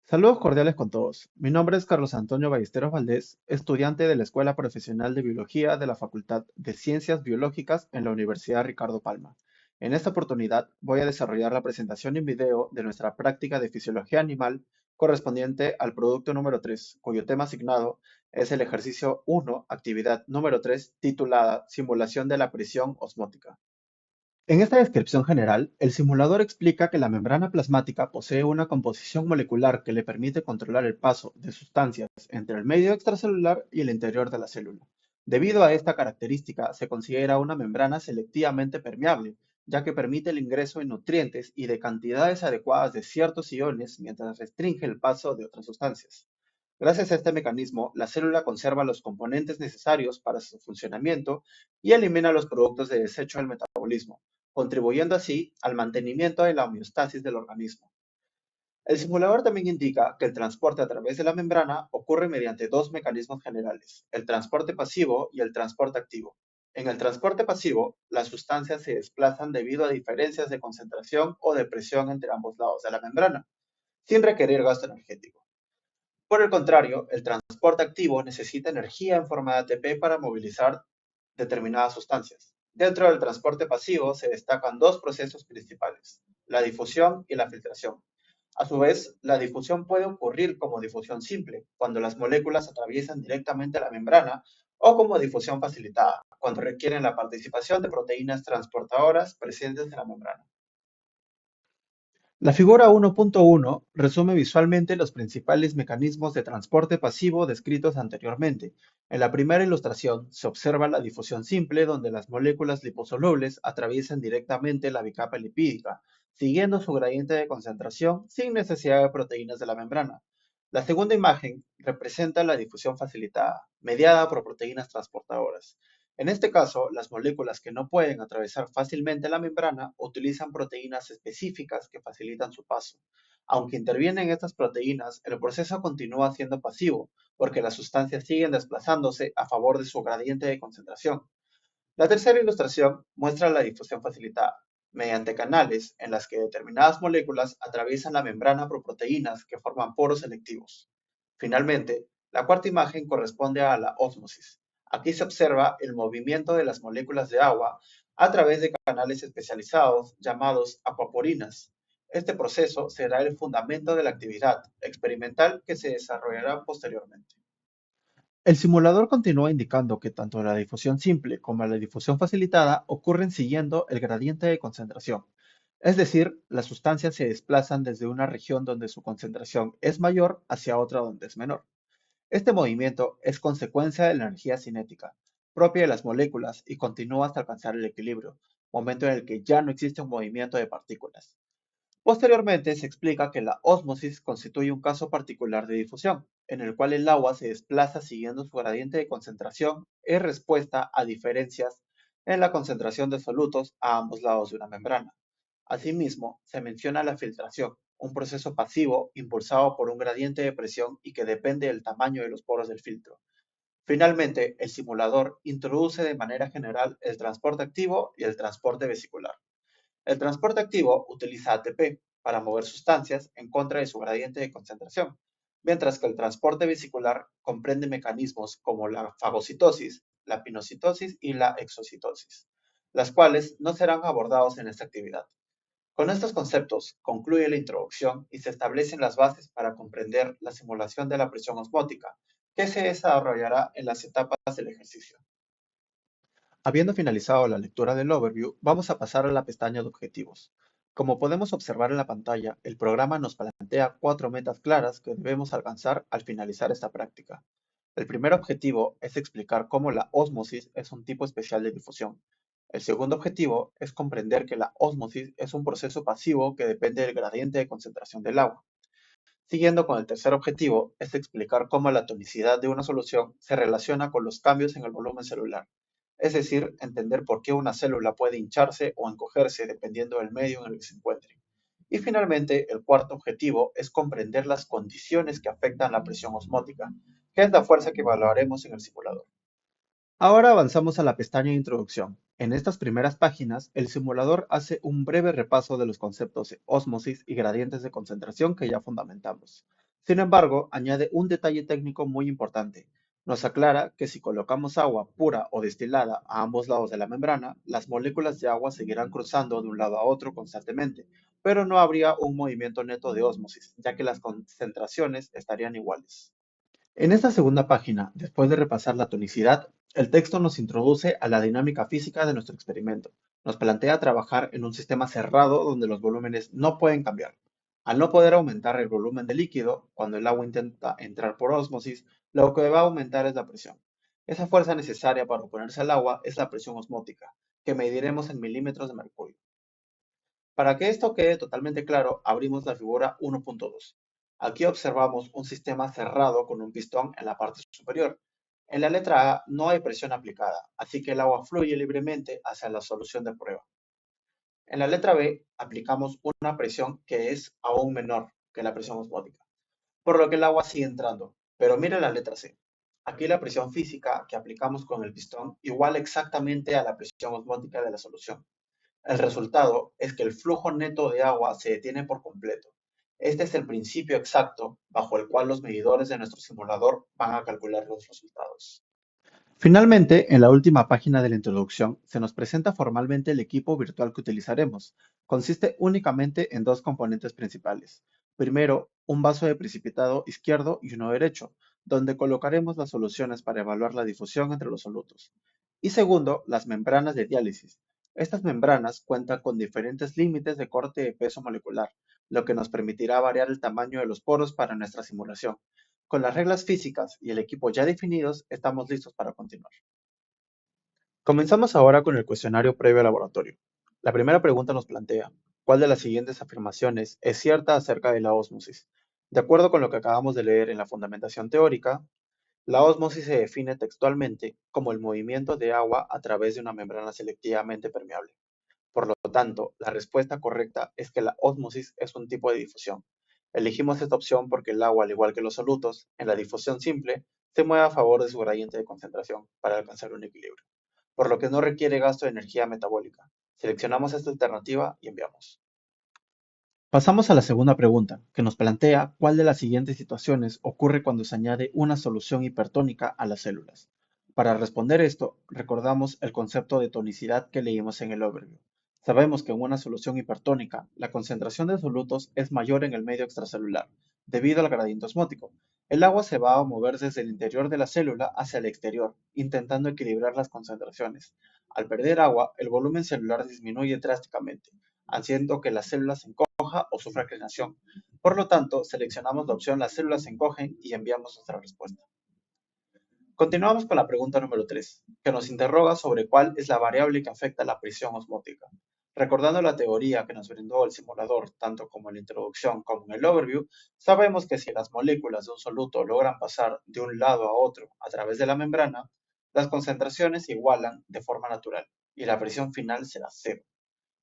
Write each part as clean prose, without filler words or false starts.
Saludos cordiales con todos. Mi nombre es Carlos Antonio Ballesteros Valdés, estudiante de la Escuela Profesional de Biología de la Facultad de Ciencias Biológicas en la Universidad Ricardo Palma. En esta oportunidad voy a desarrollar la presentación en video de nuestra práctica de fisiología animal correspondiente al producto número 3, cuyo tema asignado es el ejercicio 1, actividad número 3, titulada Simulación de la presión osmótica. En esta descripción general, el simulador explica que la membrana plasmática posee una composición molecular que le permite controlar el paso de sustancias entre el medio extracelular y el interior de la célula. Debido a esta característica, se considera una membrana selectivamente permeable, ya que permite el ingreso de nutrientes y de cantidades adecuadas de ciertos iones mientras restringe el paso de otras sustancias. Gracias a este mecanismo, la célula conserva los componentes necesarios para su funcionamiento y elimina los productos de desecho del metabolismo, contribuyendo así al mantenimiento de la homeostasis del organismo. El simulador también indica que el transporte a través de la membrana ocurre mediante dos mecanismos generales, el transporte pasivo y el transporte activo. En el transporte pasivo, las sustancias se desplazan debido a diferencias de concentración o de presión entre ambos lados de la membrana, sin requerir gasto energético. Por el contrario, el transporte activo necesita energía en forma de ATP para movilizar determinadas sustancias. Dentro del transporte pasivo se destacan dos procesos principales, la difusión y la filtración. A su vez, la difusión puede ocurrir como difusión simple, cuando las moléculas atraviesan directamente la membrana, o como difusión facilitada, cuando requieren la participación de proteínas transportadoras presentes en la membrana. La figura 1.1 resume visualmente los principales mecanismos de transporte pasivo descritos anteriormente. En la primera ilustración se observa la difusión simple, donde las moléculas liposolubles atraviesan directamente la bicapa lipídica, siguiendo su gradiente de concentración sin necesidad de proteínas de la membrana. La segunda imagen representa la difusión facilitada, mediada por proteínas transportadoras. En este caso, las moléculas que no pueden atravesar fácilmente la membrana utilizan proteínas específicas que facilitan su paso. Aunque intervienen estas proteínas, el proceso continúa siendo pasivo, porque las sustancias siguen desplazándose a favor de su gradiente de concentración. La tercera ilustración muestra la difusión facilitada, mediante canales en las que determinadas moléculas atraviesan la membrana por proteínas que forman poros selectivos. Finalmente, la cuarta imagen corresponde a la ósmosis. Aquí se observa el movimiento de las moléculas de agua a través de canales especializados llamados acuaporinas. Este proceso será el fundamento de la actividad experimental que se desarrollará posteriormente. El simulador continúa indicando que tanto la difusión simple como la difusión facilitada ocurren siguiendo el gradiente de concentración. Es decir, las sustancias se desplazan desde una región donde su concentración es mayor hacia otra donde es menor. Este movimiento es consecuencia de la energía cinética, propia de las moléculas y continúa hasta alcanzar el equilibrio, momento en el que ya no existe un movimiento de partículas. Posteriormente se explica que la ósmosis constituye un caso particular de difusión, en el cual el agua se desplaza siguiendo su gradiente de concentración en respuesta a diferencias en la concentración de solutos a ambos lados de una membrana. Asimismo, se menciona la filtración, un proceso pasivo impulsado por un gradiente de presión y que depende del tamaño de los poros del filtro. Finalmente, el simulador introduce de manera general el transporte activo y el transporte vesicular. El transporte activo utiliza ATP para mover sustancias en contra de su gradiente de concentración, mientras que el transporte vesicular comprende mecanismos como la fagocitosis, la pinocitosis y la exocitosis, las cuales no serán abordados en esta actividad. Con estos conceptos concluye la introducción y se establecen las bases para comprender la simulación de la presión osmótica, que se desarrollará en las etapas del ejercicio. Habiendo finalizado la lectura del overview, vamos a pasar a la pestaña de objetivos. Como podemos observar en la pantalla, el programa nos plantea cuatro metas claras que debemos alcanzar al finalizar esta práctica. El primer objetivo es explicar cómo la ósmosis es un tipo especial de difusión. El segundo objetivo es comprender que la ósmosis es un proceso pasivo que depende del gradiente de concentración del agua. Siguiendo con el tercer objetivo, es explicar cómo la tonicidad de una solución se relaciona con los cambios en el volumen celular, es decir, entender por qué una célula puede hincharse o encogerse dependiendo del medio en el que se encuentre. Y finalmente, el cuarto objetivo es comprender las condiciones que afectan la presión osmótica, que es la fuerza que evaluaremos en el simulador. Ahora avanzamos a la pestaña de introducción. En estas primeras páginas, el simulador hace un breve repaso de los conceptos de ósmosis y gradientes de concentración que ya fundamentamos. Sin embargo, añade un detalle técnico muy importante. Nos aclara que si colocamos agua pura o destilada a ambos lados de la membrana, las moléculas de agua seguirán cruzando de un lado a otro constantemente, pero no habría un movimiento neto de ósmosis, ya que las concentraciones estarían iguales. En esta segunda página, después de repasar la tonicidad, el texto nos introduce a la dinámica física de nuestro experimento. Nos plantea trabajar en un sistema cerrado donde los volúmenes no pueden cambiar. Al no poder aumentar el volumen del líquido, cuando el agua intenta entrar por ósmosis, lo que va a aumentar es la presión. Esa fuerza necesaria para oponerse al agua es la presión osmótica, que mediremos en milímetros de mercurio. Para que esto quede totalmente claro, abrimos la figura 1.2. Aquí observamos un sistema cerrado con un pistón en la parte superior. En la letra A no hay presión aplicada, así que el agua fluye libremente hacia la solución de prueba. En la letra B aplicamos una presión que es aún menor que la presión osmótica, por lo que el agua sigue entrando. Pero mire la letra C. Aquí la presión física que aplicamos con el pistón iguala exactamente a la presión osmótica de la solución. El resultado es que el flujo neto de agua se detiene por completo. Este es el principio exacto bajo el cual los medidores de nuestro simulador van a calcular los resultados. Finalmente, en la última página de la introducción, se nos presenta formalmente el equipo virtual que utilizaremos. Consiste únicamente en dos componentes principales. Primero, un vaso de precipitado izquierdo y uno derecho, donde colocaremos las soluciones para evaluar la difusión entre los solutos. Y segundo, las membranas de diálisis. Estas membranas cuentan con diferentes límites de corte de peso molecular, lo que nos permitirá variar el tamaño de los poros para nuestra simulación. Con las reglas físicas y el equipo ya definidos, estamos listos para continuar. Comenzamos ahora con el cuestionario previo al laboratorio. La primera pregunta nos plantea, ¿cuál de las siguientes afirmaciones es cierta acerca de la ósmosis? De acuerdo con lo que acabamos de leer en la fundamentación teórica, la ósmosis se define textualmente como el movimiento de agua a través de una membrana selectivamente permeable. Por lo tanto, la respuesta correcta es que la ósmosis es un tipo de difusión. Elegimos esta opción porque el agua, al igual que los solutos, en la difusión simple, se mueve a favor de su gradiente de concentración para alcanzar un equilibrio, por lo que no requiere gasto de energía metabólica. Seleccionamos esta alternativa y enviamos. Pasamos a la segunda pregunta, que nos plantea cuál de las siguientes situaciones ocurre cuando se añade una solución hipertónica a las células. Para responder esto, recordamos el concepto de tonicidad que leímos en el overview. Sabemos que en una solución hipertónica, la concentración de solutos es mayor en el medio extracelular, debido al gradiente osmótico. El agua se va a mover desde el interior de la célula hacia el exterior, intentando equilibrar las concentraciones. Al perder agua, el volumen celular disminuye drásticamente, haciendo que las células se encoja o sufra inclinación. Por lo tanto, seleccionamos la opción las células se encogen y enviamos nuestra respuesta. Continuamos con la pregunta número 3, que nos interroga sobre cuál es la variable que afecta la presión osmótica. Recordando la teoría que nos brindó el simulador, tanto como en la introducción como en el overview, sabemos que si las moléculas de un soluto logran pasar de un lado a otro a través de la membrana, las concentraciones se igualan de forma natural y la presión final será cero.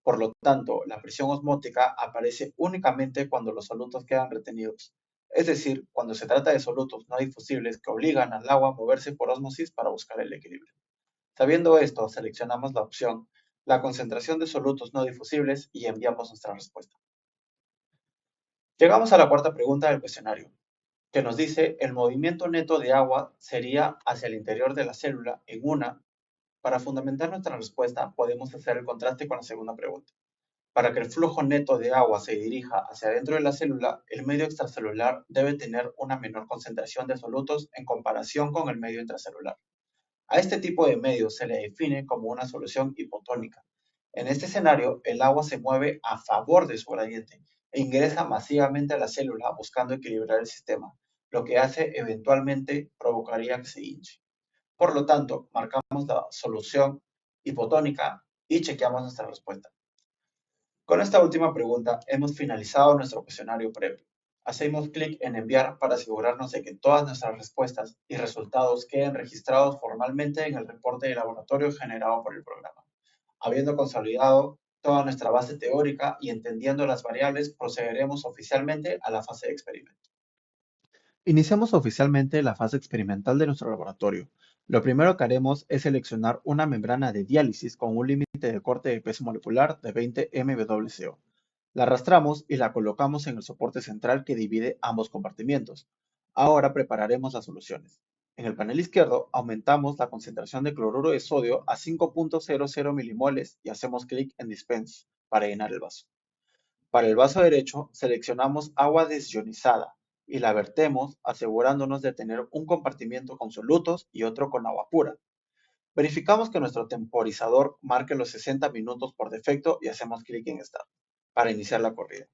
Por lo tanto, la presión osmótica aparece únicamente cuando los solutos quedan retenidos, es decir, cuando se trata de solutos no difusibles que obligan al agua a moverse por ósmosis para buscar el equilibrio. Sabiendo esto, seleccionamos la opción la concentración de solutos no difusibles y enviamos nuestra respuesta. Llegamos a la cuarta pregunta del cuestionario, que nos dice el movimiento neto de agua sería hacia el interior de la célula en una. Para fundamentar nuestra respuesta, podemos hacer el contraste con la segunda pregunta. Para que el flujo neto de agua se dirija hacia adentro de la célula, el medio extracelular debe tener una menor concentración de solutos en comparación con el medio intracelular. A este tipo de medio se le define como una solución hipotónica. En este escenario, el agua se mueve a favor de su gradiente e ingresa masivamente a la célula buscando equilibrar el sistema, lo que hace eventualmente provocaría que se hinche. Por lo tanto, marcamos la solución hipotónica y chequeamos nuestra respuesta. Con esta última pregunta hemos finalizado nuestro cuestionario previo. Hacemos clic en enviar para asegurarnos de que todas nuestras respuestas y resultados queden registrados formalmente en el reporte de laboratorio generado por el programa. Habiendo consolidado toda nuestra base teórica y entendiendo las variables, procederemos oficialmente a la fase de experimento. Iniciamos oficialmente la fase experimental de nuestro laboratorio. Lo primero que haremos es seleccionar una membrana de diálisis con un límite de corte de peso molecular de 20 mWco. La arrastramos y la colocamos en el soporte central que divide ambos compartimientos. Ahora prepararemos las soluciones. En el panel izquierdo aumentamos la concentración de cloruro de sodio a 5,00 milimoles y hacemos clic en Dispense para llenar el vaso. Para el vaso derecho seleccionamos agua desionizada y la vertemos asegurándonos de tener un compartimiento con solutos y otro con agua pura. Verificamos que nuestro temporizador marque los 60 minutos por defecto y hacemos clic en Start para iniciar la corrida.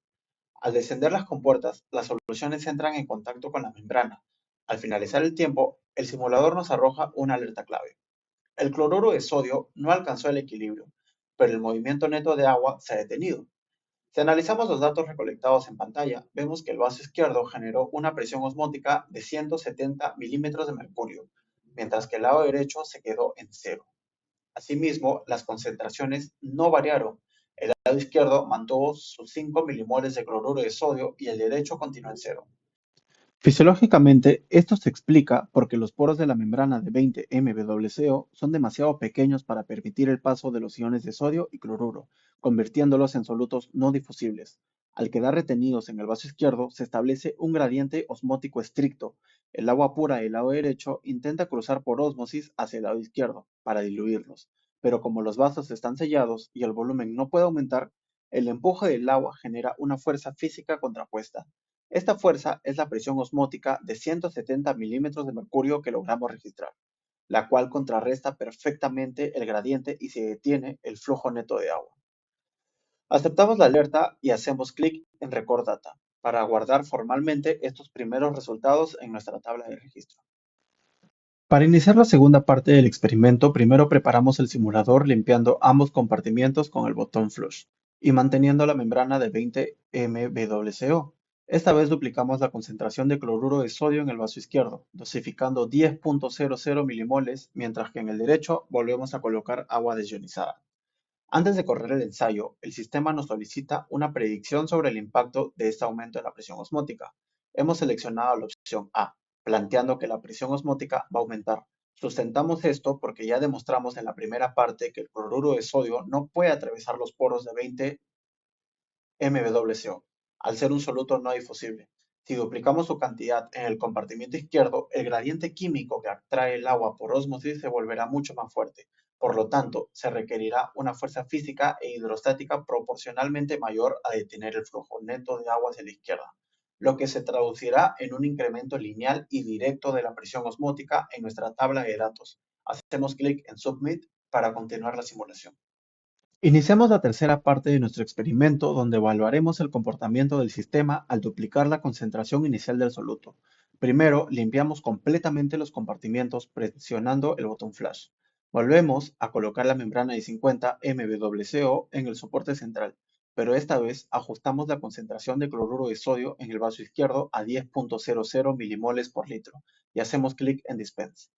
Al descender las compuertas, las soluciones entran en contacto con la membrana. Al finalizar el tiempo, el simulador nos arroja una alerta clave. El cloruro de sodio no alcanzó el equilibrio, pero el movimiento neto de agua se ha detenido. Si analizamos los datos recolectados en pantalla, vemos que el vaso izquierdo generó una presión osmótica de 170 milímetros de mercurio, mientras que el lado derecho se quedó en cero. Asimismo, las concentraciones no variaron. El lado izquierdo mantuvo sus 5 milimoles de cloruro de sodio y el derecho continuó en cero. Fisiológicamente, esto se explica porque los poros de la membrana de 20 mWco son demasiado pequeños para permitir el paso de los iones de sodio y cloruro, convirtiéndolos en solutos no difusibles. Al quedar retenidos en el vaso izquierdo, se establece un gradiente osmótico estricto. El agua pura del lado derecho intenta cruzar por ósmosis hacia el lado izquierdo para diluirlos, pero como los vasos están sellados y el volumen no puede aumentar, el empuje del agua genera una fuerza física contrapuesta. Esta fuerza es la presión osmótica de 170 milímetros de mercurio que logramos registrar, la cual contrarresta perfectamente el gradiente y se detiene el flujo neto de agua. Aceptamos la alerta y hacemos clic en Record Data para guardar formalmente estos primeros resultados en nuestra tabla de registro. Para iniciar la segunda parte del experimento, primero preparamos el simulador limpiando ambos compartimientos con el botón Flush y manteniendo la membrana de 20 mWco. Esta vez duplicamos la concentración de cloruro de sodio en el vaso izquierdo, dosificando 10,00 milimoles, mientras que en el derecho volvemos a colocar agua desionizada. Antes de correr el ensayo, el sistema nos solicita una predicción sobre el impacto de este aumento en la presión osmótica. Hemos seleccionado la opción A, planteando que la presión osmótica va a aumentar. Sustentamos esto porque ya demostramos en la primera parte que el cloruro de sodio no puede atravesar los poros de 20 MWco, al ser un soluto no difusible. Si duplicamos su cantidad en el compartimiento izquierdo, el gradiente químico que atrae el agua por ósmosis se volverá mucho más fuerte. Por lo tanto, se requerirá una fuerza física e hidrostática proporcionalmente mayor a detener el flujo neto de agua hacia la izquierda, lo que se traducirá en un incremento lineal y directo de la presión osmótica en nuestra tabla de datos. Hacemos clic en Submit para continuar la simulación. Iniciamos la tercera parte de nuestro experimento donde evaluaremos el comportamiento del sistema al duplicar la concentración inicial del soluto. Primero, limpiamos completamente los compartimientos presionando el botón Flash. Volvemos a colocar la membrana de 50 mWco en el soporte central, pero esta vez ajustamos la concentración de cloruro de sodio en el vaso izquierdo a 10,00 milimoles por litro y hacemos clic en Dispense.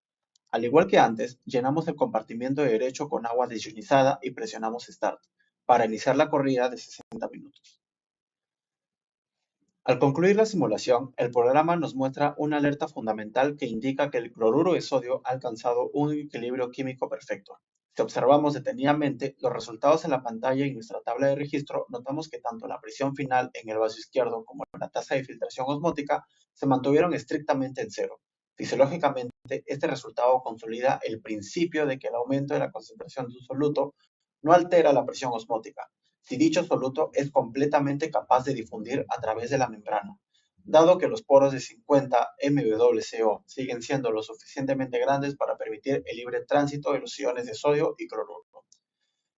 Al igual que antes, llenamos el compartimiento de derecho con agua desionizada y presionamos Start para iniciar la corrida de 60 minutos. Al concluir la simulación, el programa nos muestra una alerta fundamental que indica que el cloruro de sodio ha alcanzado un equilibrio químico perfecto. Si observamos detenidamente los resultados en la pantalla y nuestra tabla de registro, notamos que tanto la presión final en el vaso izquierdo como la tasa de filtración osmótica se mantuvieron estrictamente en cero. Fisiológicamente, este resultado consolida el principio de que el aumento de la concentración de un soluto no altera la presión osmótica, si dicho soluto es completamente capaz de difundir a través de la membrana. Dado que los poros de 50 mWco siguen siendo lo suficientemente grandes para permitir el libre tránsito de los iones de sodio y cloruro.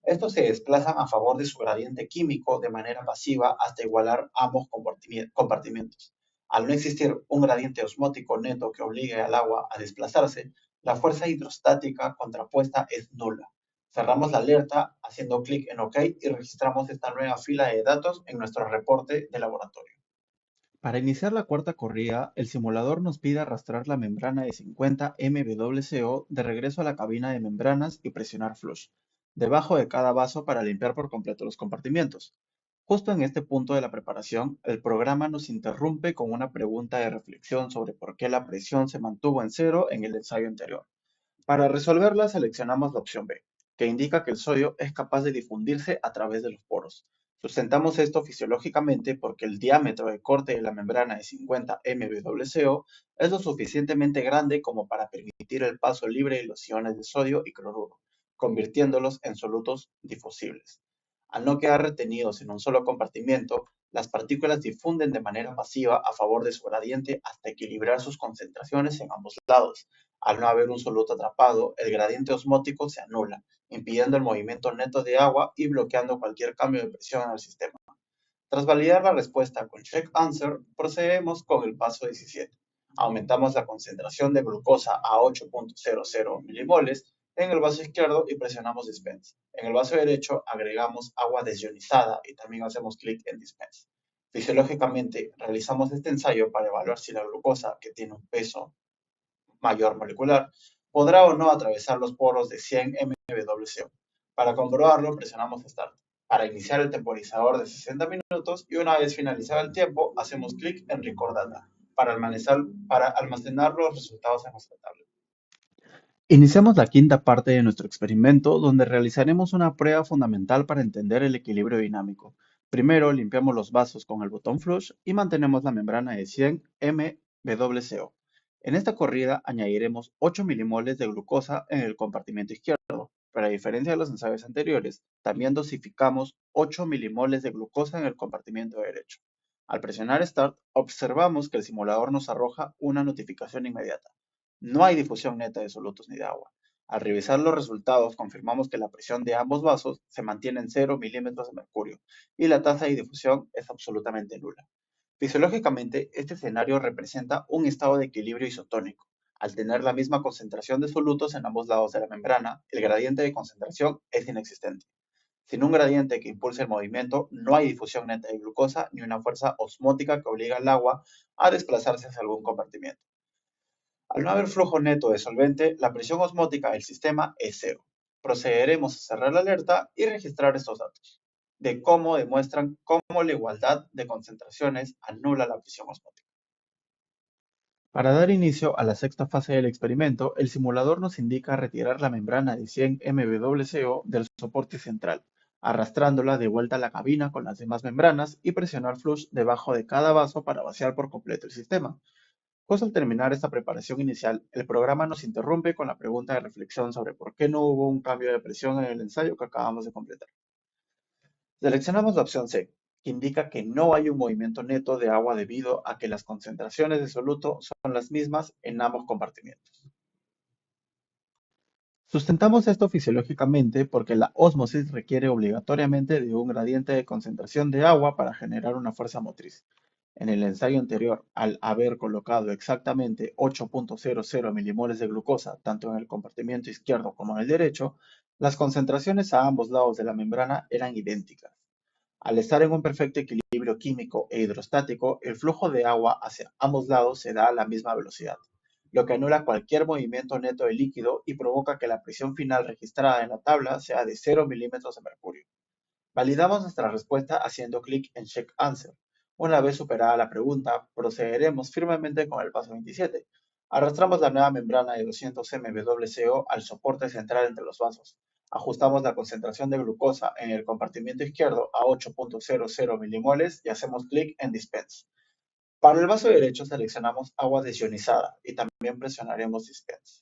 Estos se desplazan a favor de su gradiente químico de manera pasiva hasta igualar ambos compartimientos. Al no existir un gradiente osmótico neto que obligue al agua a desplazarse, la fuerza hidrostática contrapuesta es nula. Cerramos la alerta haciendo clic en OK y registramos esta nueva fila de datos en nuestro reporte de laboratorio. Para iniciar la cuarta corrida, el simulador nos pide arrastrar la membrana de 50 mWco de regreso a la cabina de membranas y presionar Flush debajo de cada vaso para limpiar por completo los compartimientos. Justo en este punto de la preparación, el programa nos interrumpe con una pregunta de reflexión sobre por qué la presión se mantuvo en cero en el ensayo anterior. Para resolverla, seleccionamos la opción B, que indica que el sodio es capaz de difundirse a través de los poros. Sustentamos esto fisiológicamente porque el diámetro de corte de la membrana de 50 mWco es lo suficientemente grande como para permitir el paso libre de los iones de sodio y cloruro, convirtiéndolos en solutos difusibles. Al no quedar retenidos en un solo compartimiento, las partículas difunden de manera pasiva a favor de su gradiente hasta equilibrar sus concentraciones en ambos lados. Al no haber un soluto atrapado, el gradiente osmótico se anula, impidiendo el movimiento neto de agua y bloqueando cualquier cambio de presión en el sistema. Tras validar la respuesta con Check Answer, procedemos con el paso 17. Aumentamos la concentración de glucosa a 8.00 milimoles en el vaso izquierdo y presionamos Dispense. En el vaso derecho agregamos agua desionizada y también hacemos clic en Dispense. Fisiológicamente, realizamos este ensayo para evaluar si la glucosa, que tiene un peso mayor molecular, podrá o no atravesar los poros de 100 mWco. Para comprobarlo, presionamos Start. Para iniciar el temporizador de 60 minutos y una vez finalizado el tiempo, hacemos clic en Record Data para almacenar los resultados en nuestra tabla. Iniciamos la quinta parte de nuestro experimento, donde realizaremos una prueba fundamental para entender el equilibrio dinámico. Primero, limpiamos los vasos con el botón flush y mantenemos la membrana de 100 mWco. En esta corrida añadiremos 8 milimoles de glucosa en el compartimento izquierdo, pero a diferencia de los ensayos anteriores, también dosificamos 8 milimoles de glucosa en el compartimento derecho. Al presionar Start, observamos que el simulador nos arroja una notificación inmediata. No hay difusión neta de solutos ni de agua. Al revisar los resultados, confirmamos que la presión de ambos vasos se mantiene en 0 milímetros de mercurio y la tasa de difusión es absolutamente nula. Fisiológicamente, este escenario representa un estado de equilibrio isotónico. Al tener la misma concentración de solutos en ambos lados de la membrana, el gradiente de concentración es inexistente. Sin un gradiente que impulse el movimiento, no hay difusión neta de glucosa ni una fuerza osmótica que obliga al agua a desplazarse hacia algún compartimento. Al no haber flujo neto de solvente, la presión osmótica del sistema es cero. Procederemos a cerrar la alerta y registrar estos datos, de cómo demuestran cómo la igualdad de concentraciones anula la presión osmótica. Para dar inicio a la sexta fase del experimento, el simulador nos indica retirar la membrana de 100 mWco del soporte central, arrastrándola de vuelta a la cabina con las demás membranas y presionar flush debajo de cada vaso para vaciar por completo el sistema. Justo al terminar esta preparación inicial, el programa nos interrumpe con la pregunta de reflexión sobre por qué no hubo un cambio de presión en el ensayo que acabamos de completar. Seleccionamos la opción C, que indica que no hay un movimiento neto de agua debido a que las concentraciones de soluto son las mismas en ambos compartimientos. Sustentamos esto fisiológicamente porque la ósmosis requiere obligatoriamente de un gradiente de concentración de agua para generar una fuerza motriz. En el ensayo anterior, al haber colocado exactamente 8.00 milimoles de glucosa tanto en el compartimiento izquierdo como en el derecho, las concentraciones a ambos lados de la membrana eran idénticas. Al estar en un perfecto equilibrio químico e hidrostático, el flujo de agua hacia ambos lados se da a la misma velocidad, lo que anula cualquier movimiento neto de líquido y provoca que la presión final registrada en la tabla sea de 0 milímetros de mercurio. Validamos nuestra respuesta haciendo clic en Check Answer. Una vez superada la pregunta, procederemos firmemente con el paso 27. Arrastramos la nueva membrana de 200 mWco al soporte central entre los vasos. Ajustamos la concentración de glucosa en el compartimiento izquierdo a 8.00 milimoles y hacemos clic en Dispense. Para el vaso derecho seleccionamos agua desionizada y también presionaremos Dispense.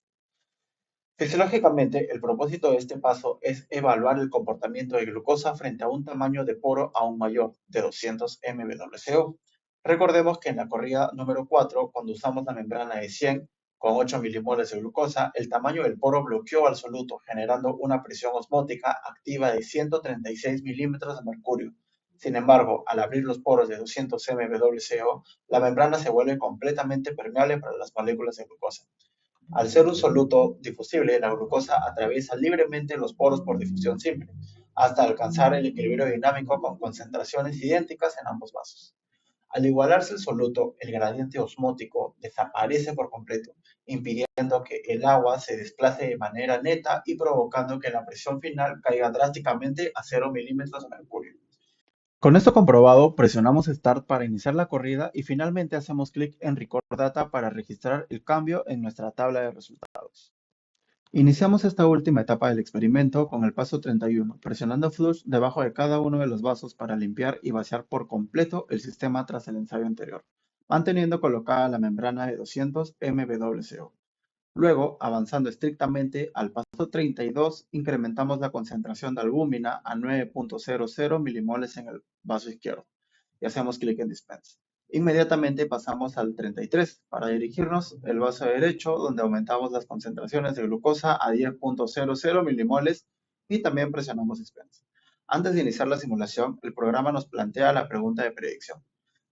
Fisiológicamente, el propósito de este paso es evaluar el comportamiento de glucosa frente a un tamaño de poro aún mayor, de 200 mWco. Recordemos que en la corrida número 4, cuando usamos la membrana de 100 con 8 milimoles de glucosa, el tamaño del poro bloqueó al soluto, generando una presión osmótica activa de 136 milímetros de mercurio. Sin embargo, al abrir los poros de 200 mWco, la membrana se vuelve completamente permeable para las moléculas de glucosa. Al ser un soluto difusible, la glucosa atraviesa libremente los poros por difusión simple, hasta alcanzar el equilibrio dinámico con concentraciones idénticas en ambos vasos. Al igualarse el soluto, el gradiente osmótico desaparece por completo, impidiendo que el agua se desplace de manera neta y provocando que la presión final caiga drásticamente a 0 milímetros de mercurio. Con esto comprobado, presionamos Start para iniciar la corrida y finalmente hacemos clic en Record Data para registrar el cambio en nuestra tabla de resultados. Iniciamos esta última etapa del experimento con el paso 31, presionando flush debajo de cada uno de los vasos para limpiar y vaciar por completo el sistema tras el ensayo anterior, manteniendo colocada la membrana de 200 mWco. Luego, avanzando estrictamente al paso 32, incrementamos la concentración de albúmina a 9.00 milimoles en el vaso izquierdo y hacemos clic en Dispense. Inmediatamente pasamos al 33 para dirigirnos el vaso derecho, donde aumentamos las concentraciones de glucosa a 10.00 milimoles y también presionamos Dispense. Antes de iniciar la simulación, el programa nos plantea la pregunta de predicción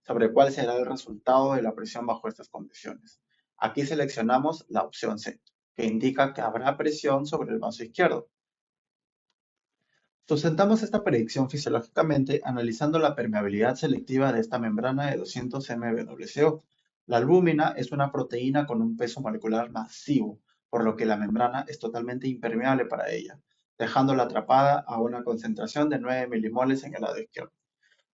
sobre cuál será el resultado de la presión bajo estas condiciones. Aquí seleccionamos la opción C, que indica que habrá presión sobre el vaso izquierdo. Sustentamos esta predicción fisiológicamente analizando la permeabilidad selectiva de esta membrana de 200 mWco. La albúmina es una proteína con un peso molecular masivo, por lo que la membrana es totalmente impermeable para ella, dejándola atrapada a una concentración de 9 milimoles en el lado izquierdo.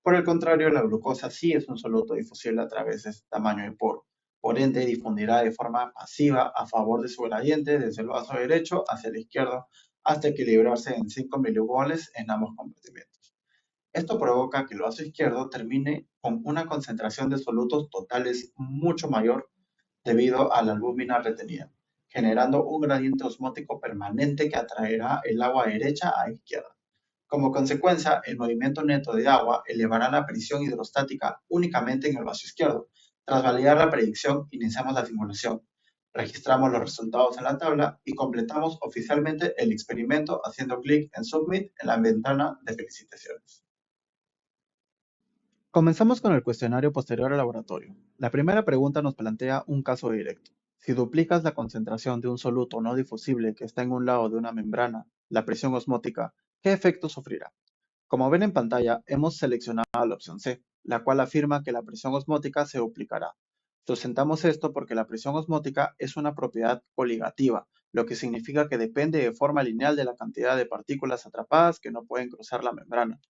Por el contrario, la glucosa sí es un soluto difusible a través de este tamaño de poro. Por ende, difundirá de forma pasiva a favor de su gradiente desde el vaso derecho hacia el izquierdo hasta equilibrarse en 5 milimoles en ambos compartimentos. Esto provoca que el vaso izquierdo termine con una concentración de solutos totales mucho mayor debido a la albúmina retenida, generando un gradiente osmótico permanente que atraerá el agua derecha a izquierda. Como consecuencia, el movimiento neto de agua elevará la presión hidrostática únicamente en el vaso izquierdo. Tras validar la predicción, iniciamos la simulación. Registramos los resultados en la tabla y completamos oficialmente el experimento haciendo clic en Submit en la ventana de felicitaciones. Comenzamos con el cuestionario posterior al laboratorio. La primera pregunta nos plantea un caso directo. Si duplicas la concentración de un soluto no difusible que está en un lado de una membrana, la presión osmótica, ¿qué efecto sufrirá? Como ven en pantalla, hemos seleccionado la opción C, la cual afirma que la presión osmótica se duplicará. Sustentamos esto porque la presión osmótica es una propiedad coligativa, lo que significa que depende de forma lineal de la cantidad de partículas atrapadas que no pueden cruzar la membrana,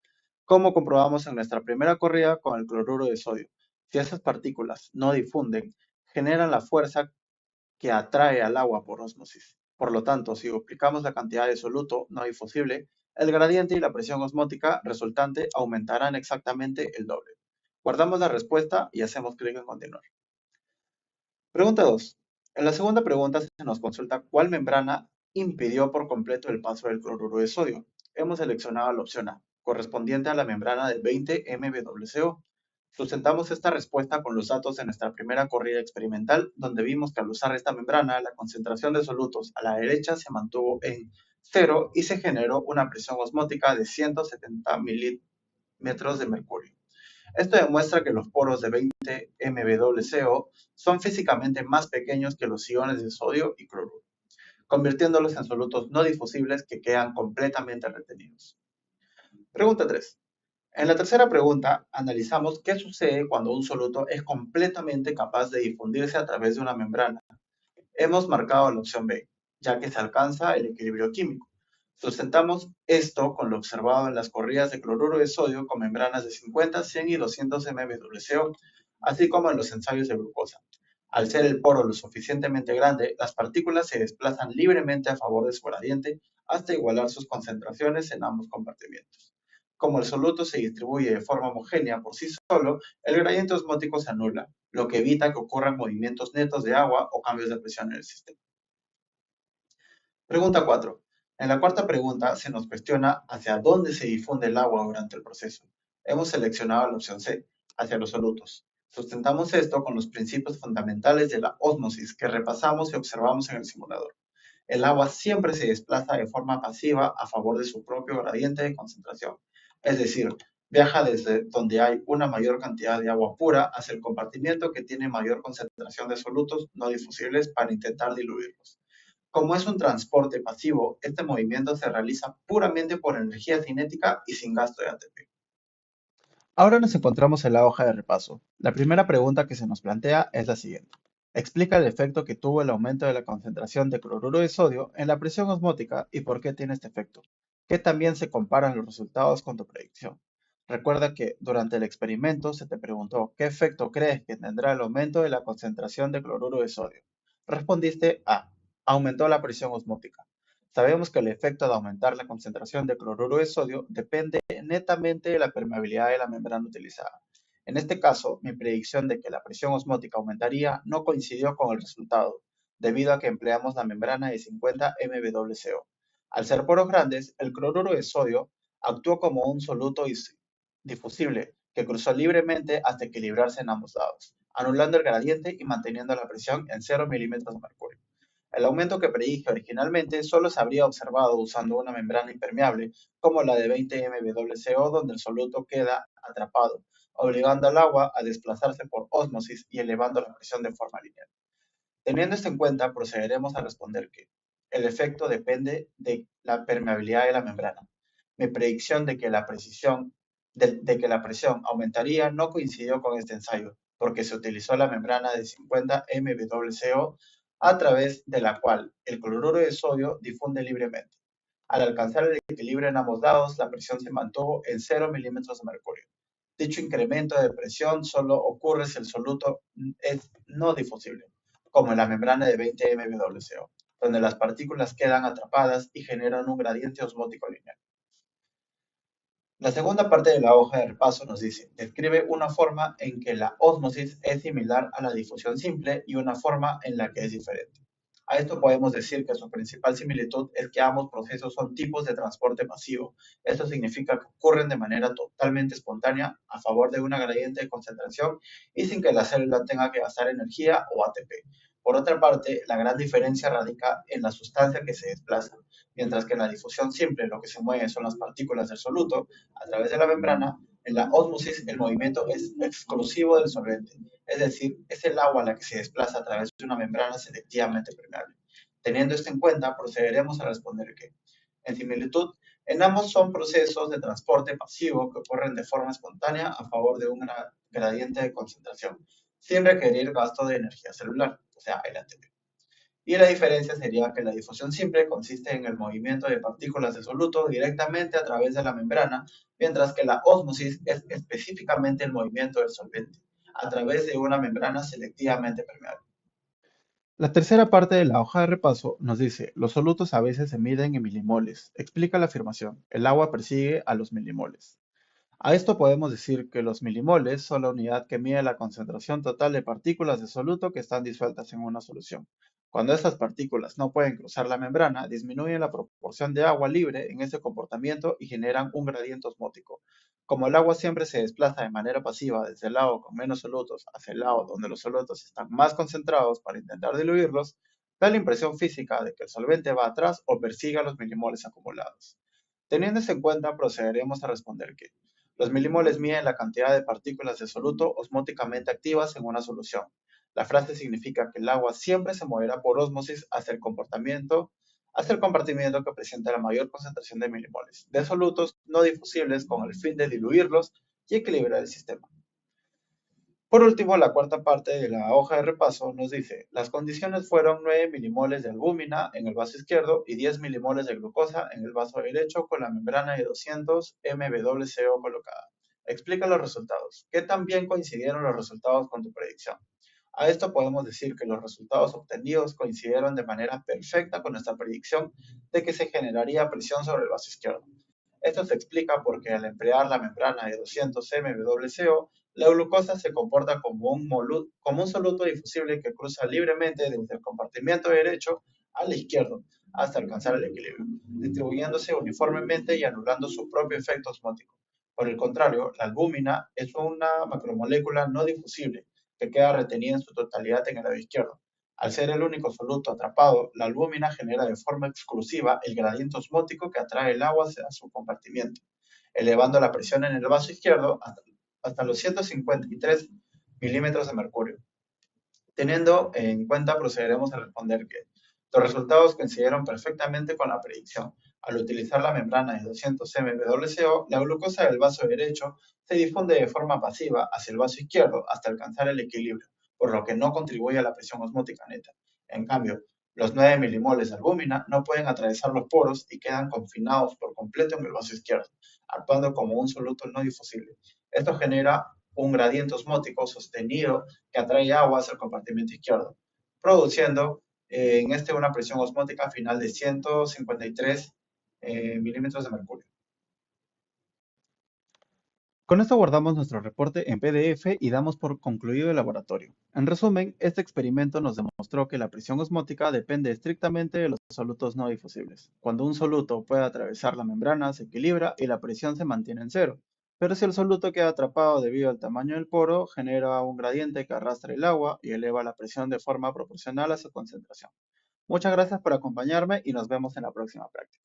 como comprobamos en nuestra primera corrida con el cloruro de sodio. Si esas partículas no difunden, generan la fuerza que atrae al agua por ósmosis. Por lo tanto, si duplicamos la cantidad de soluto no difusible, el gradiente y la presión osmótica resultante aumentarán exactamente el doble. Guardamos la respuesta y hacemos clic en continuar. Pregunta 2. En la segunda pregunta se nos consulta cuál membrana impidió por completo el paso del cloruro de sodio. Hemos seleccionado la opción A, correspondiente a la membrana de 20 mWco. Sustentamos esta respuesta con los datos de nuestra primera corrida experimental, donde vimos que al usar esta membrana, la concentración de solutos a la derecha se mantuvo en cero y se generó una presión osmótica de 170 milímetros de mercurio. Esto demuestra que los poros de 20 mWco son físicamente más pequeños que los iones de sodio y cloruro, convirtiéndolos en solutos no difusibles que quedan completamente retenidos. Pregunta 3. En la tercera pregunta, analizamos qué sucede cuando un soluto es completamente capaz de difundirse a través de una membrana. Hemos marcado la opción B, ya que se alcanza el equilibrio químico. Sustentamos esto con lo observado en las corridas de cloruro de sodio con membranas de 50, 100 y 200 mWco, así como en los ensayos de glucosa. Al ser el poro lo suficientemente grande, las partículas se desplazan libremente a favor de su gradiente hasta igualar sus concentraciones en ambos compartimentos. Como el soluto se distribuye de forma homogénea por sí solo, el gradiente osmótico se anula, lo que evita que ocurran movimientos netos de agua o cambios de presión en el sistema. Pregunta 4. En la cuarta pregunta se nos cuestiona hacia dónde se difunde el agua durante el proceso. Hemos seleccionado la opción C, hacia los solutos. Sustentamos esto con los principios fundamentales de la ósmosis que repasamos y observamos en el simulador. El agua siempre se desplaza de forma pasiva a favor de su propio gradiente de concentración. Es decir, viaja desde donde hay una mayor cantidad de agua pura hacia el compartimiento que tiene mayor concentración de solutos no difusibles para intentar diluirlos. Como es un transporte pasivo, este movimiento se realiza puramente por energía cinética y sin gasto de ATP. Ahora nos encontramos en la hoja de repaso. La primera pregunta que se nos plantea es la siguiente. Explica el efecto que tuvo el aumento de la concentración de cloruro de sodio en la presión osmótica y por qué tiene este efecto, que también se comparan los resultados con tu predicción. Recuerda que durante el experimento se te preguntó qué efecto crees que tendrá el aumento de la concentración de cloruro de sodio. Respondiste A. Aumentó la presión osmótica. Sabemos que el efecto de aumentar la concentración de cloruro de sodio depende netamente de la permeabilidad de la membrana utilizada. En este caso, mi predicción de que la presión osmótica aumentaría no coincidió con el resultado, debido a que empleamos la membrana de 50 mWco. Al ser poros grandes, el cloruro de sodio actuó como un soluto difusible que cruzó libremente hasta equilibrarse en ambos lados, anulando el gradiente y manteniendo la presión en 0 milímetros de mercurio. El aumento que predije originalmente solo se habría observado usando una membrana impermeable como la de 20 mWco donde el soluto queda atrapado, obligando al agua a desplazarse por ósmosis y elevando la presión de forma lineal. Teniendo esto en cuenta, procederemos a responder que el efecto depende de la permeabilidad de la membrana. Mi predicción de que la presión aumentaría no coincidió con este ensayo, porque se utilizó la membrana de 50 mWco a través de la cual el cloruro de sodio difunde libremente. Al alcanzar el equilibrio en ambos lados, la presión se mantuvo en 0 milímetros de mercurio. Dicho incremento de presión solo ocurre si el soluto es no difusible, como en la membrana de 20 mWco, donde las partículas quedan atrapadas y generan un gradiente osmótico lineal. La segunda parte de la hoja de repaso nos dice, describe una forma en que la ósmosis es similar a la difusión simple y una forma en la que es diferente. A esto podemos decir que su principal similitud es que ambos procesos son tipos de transporte pasivo. Esto significa que ocurren de manera totalmente espontánea a favor de una gradiente de concentración y sin que la célula tenga que gastar energía o ATP. Por otra parte, la gran diferencia radica en la sustancia que se desplaza. Mientras que en la difusión simple lo que se mueve son las partículas del soluto a través de la membrana, en la ósmosis el movimiento es exclusivo del solvente, es decir, es el agua la que se desplaza a través de una membrana selectivamente permeable. Teniendo esto en cuenta, procederemos a responder que, en similitud, en ambos son procesos de transporte pasivo que ocurren de forma espontánea a favor de un gradiente de concentración, sin requerir gasto de energía celular, o sea, el ATP. Y la diferencia sería que la difusión simple consiste en el movimiento de partículas de soluto directamente a través de la membrana, mientras que la ósmosis es específicamente el movimiento del solvente a través de una membrana selectivamente permeable. La tercera parte de la hoja de repaso nos dice, los solutos a veces se miden en milimoles. Explica la afirmación, el agua persigue a los milimoles. A esto podemos decir que los milimoles son la unidad que mide la concentración total de partículas de soluto que están disueltas en una solución. Cuando estas partículas no pueden cruzar la membrana, disminuyen la proporción de agua libre en ese comportamiento y generan un gradiente osmótico. Como el agua siempre se desplaza de manera pasiva desde el lado con menos solutos hacia el lado donde los solutos están más concentrados para intentar diluirlos, da la impresión física de que el solvente va atrás o persigue a los milimoles acumulados. Teniendo eso en cuenta, procederemos a responder que los milimoles miden la cantidad de partículas de soluto osmóticamente activas en una solución. La frase significa que el agua siempre se moverá por ósmosis hasta el compartimiento que presenta la mayor concentración de milimoles de solutos no difusibles con el fin de diluirlos y equilibrar el sistema. Por último, la cuarta parte de la hoja de repaso nos dice, las condiciones fueron 9 milimoles de albúmina en el vaso izquierdo y 10 milimoles de glucosa en el vaso derecho con la membrana de 200 mWco colocada. Explica los resultados. ¿Qué tan bien coincidieron los resultados con tu predicción? A esto podemos decir que los resultados obtenidos coincidieron de manera perfecta con nuestra predicción de que se generaría presión sobre el vaso izquierdo. Esto se explica porque al emplear la membrana de 200 mWco, la glucosa se comporta como un soluto difusible que cruza libremente desde el compartimiento derecho al izquierdo hasta alcanzar el equilibrio, distribuyéndose uniformemente y anulando su propio efecto osmótico. Por el contrario, la albúmina es una macromolécula no difusible que queda retenida en su totalidad en el lado izquierdo. Al ser el único soluto atrapado, la albúmina genera de forma exclusiva el gradiente osmótico que atrae el agua hacia su compartimiento, elevando la presión en el vaso izquierdo hasta los 153 milímetros de mercurio. Teniendo en cuenta, procederemos a responder que los resultados coincidieron perfectamente con la predicción. Al utilizar la membrana de 200 mWco, la glucosa del vaso derecho se difunde de forma pasiva hacia el vaso izquierdo hasta alcanzar el equilibrio, por lo que no contribuye a la presión osmótica neta. En cambio, los 9 milimoles de albúmina no pueden atravesar los poros y quedan confinados por completo en el vaso izquierdo, actuando como un soluto no difusible. Esto genera un gradiente osmótico sostenido que atrae agua hacia el compartimento izquierdo, produciendo en este una presión osmótica final de 153 milímetros de mercurio. Con esto guardamos nuestro reporte en PDF y damos por concluido el laboratorio. En resumen, este experimento nos demostró que la presión osmótica depende estrictamente de los solutos no difusibles. Cuando un soluto puede atravesar la membrana, se equilibra y la presión se mantiene en cero. Pero si el soluto queda atrapado debido al tamaño del poro, genera un gradiente que arrastra el agua y eleva la presión de forma proporcional a su concentración. Muchas gracias por acompañarme y nos vemos en la próxima práctica.